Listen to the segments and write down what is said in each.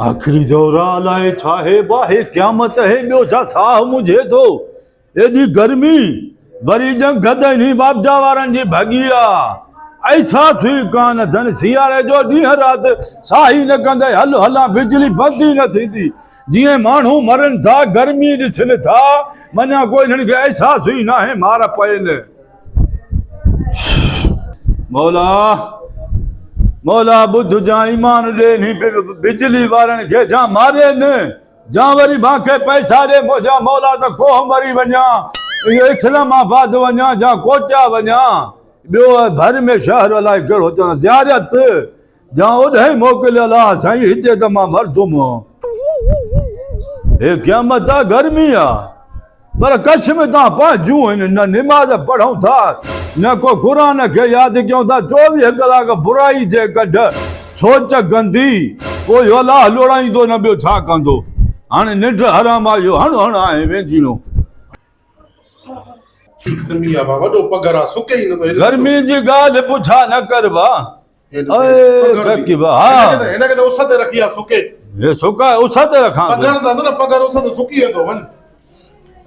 आखिरी दौरा लाए छाहे बाहे क़यामत है ॿियो छा साह मुझे तो एॾी गर्मी वरी ॼण गदनी बाबजा वारनि जी भॻी आहे ऐसा सुई कान अथनि सियारे जो ॾींहुं राति साह ई न कंदे हल हलां बिजली बंदि ई न थींदी जीअं माण्हू मरनि था गर्मी ॾिसनि था मञा कोई हिननि खे अहसास ई न आहे मार पइनि मौला मौला बुद्ध जा ईमान दे नी बिजली वारन के जा मारे न जा वरी मांखे पैसा दे मुझा मौला त को मरी वञा इस्लामाबाद वञा जा कोटा वञा ॿियो भर में शहर अलाए कहिड़ो चवां ज़ियारत जा ओॾे मोकिलियल आहे साईं हिते त मां मरदुमि हे क़यामत आहे गर्मी आहे पर कच्छ में तव्हां पंहिंजूं आहिनि न निमाज़ पढ़ूं था न को क़ुरान खे यादि कयूं था 24 कलाक बुराई जे कढ सोच गंदी कोई अलाह लोड़ाईंदो न ॿियो छा कंदो हाणे निंड हराम आयो हण आहे वेझीनो गर्मी आहे वॾो पघर आहे सुके ई नथो गर्मी जी ॻाल्हि पुछा न कर बा हिनखे त उस ते रखी आहे सुके हे सुका उस ते रखां पघर त न पघर उस ते सुकी वेंदो वञ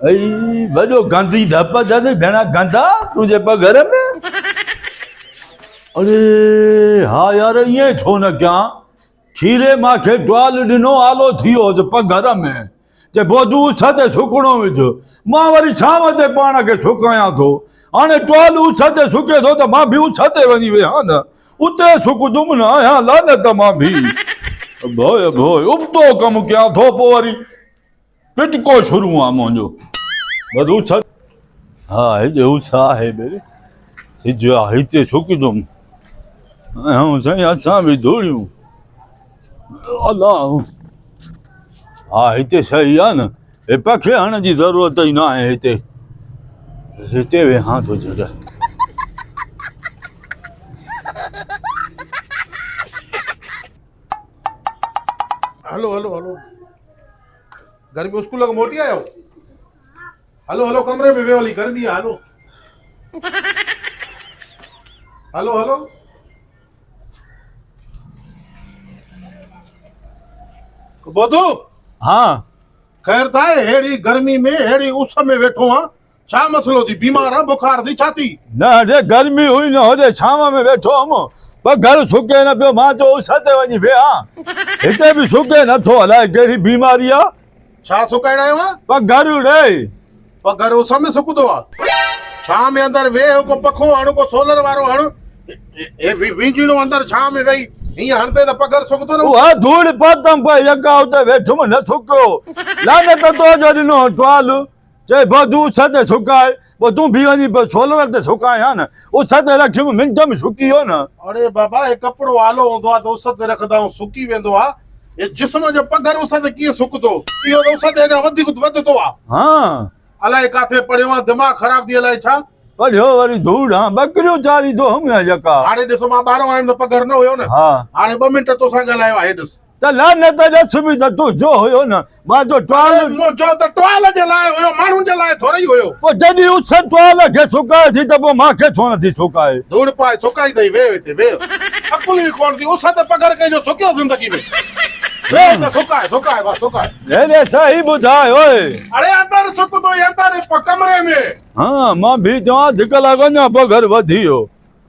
ऐं वॾो गंदी धप जद भेणा गंदा तुंहिंजे पघर में अरे हा यार ईअं छो न कयां खीरे मांखे ट्वाल ॾिनो आलो थी वियोसि पघर में जे बोधू उस ते सुकणो विझ मां वरी छांव ते पाण खे सुकायां थो हाणे ट्वाल उस ते सुके थो त मां बि उस ते वञी वियां न उते सुकदुमि न आहियां लानत मां बि भोए भोए उबतो कमु कयां थो पोइ वरी पिटको शुरू आहे मुंहिंजो बस उस हा हेॾे उस आहे बेरे सिज आहे हिते सुकदुमि ऐं साईं असां बि धोड़ियूं अलाह हा हिते सही आहे न हे पखे हण जी ज़रूरत ई न आहे हिते वेहां थो जॻह हलो हलो हलो गर्मी स्कूल खां मोटी आयो हलो हलो कमरे में वेहो हली गर्मी आहे हलो हलो हलो बोधू हाँ खैर था हेड़ी गर्मी में हेड़ी उस में वेठो हां छा मसलो थी बीमार है बुखार थी छाती न अरे गर्मी हुई न होदे छांव में वेठो हम पर घर सुके न पियो मां जो उस ते वञी विया हिते बि सुके नथो अलाए कहिड़ी बीमारी आहे छा सुकाइण आयो आहे पर घर रे पर घर उस में सुकदो आहे छा में अंदर वे को पखो हण को सोलर वारो हण ए विंजणो अंदर छा में वई हीअं हणते त पघर सुकंदो न उहा धूड़ पातम पे यका उते वेठुमि न सुकियो लानत तो जो ॾिनो ट्वाल चए बधू उस ते सुकाए पोइ तूं बि वञी सोलर ते सुकाए हा न उस ते रखियुमि मिंट में सुकी वियो न अरे बाबा हे कपिड़ो आलो हूंदो आहे त उस ते रखंदा आहियूं सुकी वेंदो आहे हे जिस्म जो पघर उस ते कीअं सुकंदो इहो त उस ते अञा वधीक वधंदो आहे हाँ अलाए काथे पढ़ियो आहे दिमाग़ ख़राब थी अलाए छा पढ़ियो वरी धूड़ हाँ बकरियूं चारींदो हुउमि यका हाणे ॾिसो मां ॿाहिरों आयुमि त पघर न हुयो न हा हाणे 2 मिंट तोसां ॻाल्हायो आहे ॾिस त लानत ॾस बि त तूं जो हुयो न मां जो ट्वाल जो त ट्वाल जे लाइ हुयो माण्हुनि जे लाइ थोरी हुयो पोइ जॾहिं उस ट्वाल खे सुकाए थी त पोइ मूंखे छो नथी सुकाए धूड़ पाए सुकाई अथई वेह हिते वेह अकुल ई कोन थी उस ते पघर कंहिंजो सुकियो ज़िंदगी में वेह त सुकाए सुकाए बस सुकाए अरे सही ॿुधाए ओए अरे अंदर सुकंदो अंदर कमरे में हाँ मां बि चवां धिक लॻ अञा पघर वधी वियो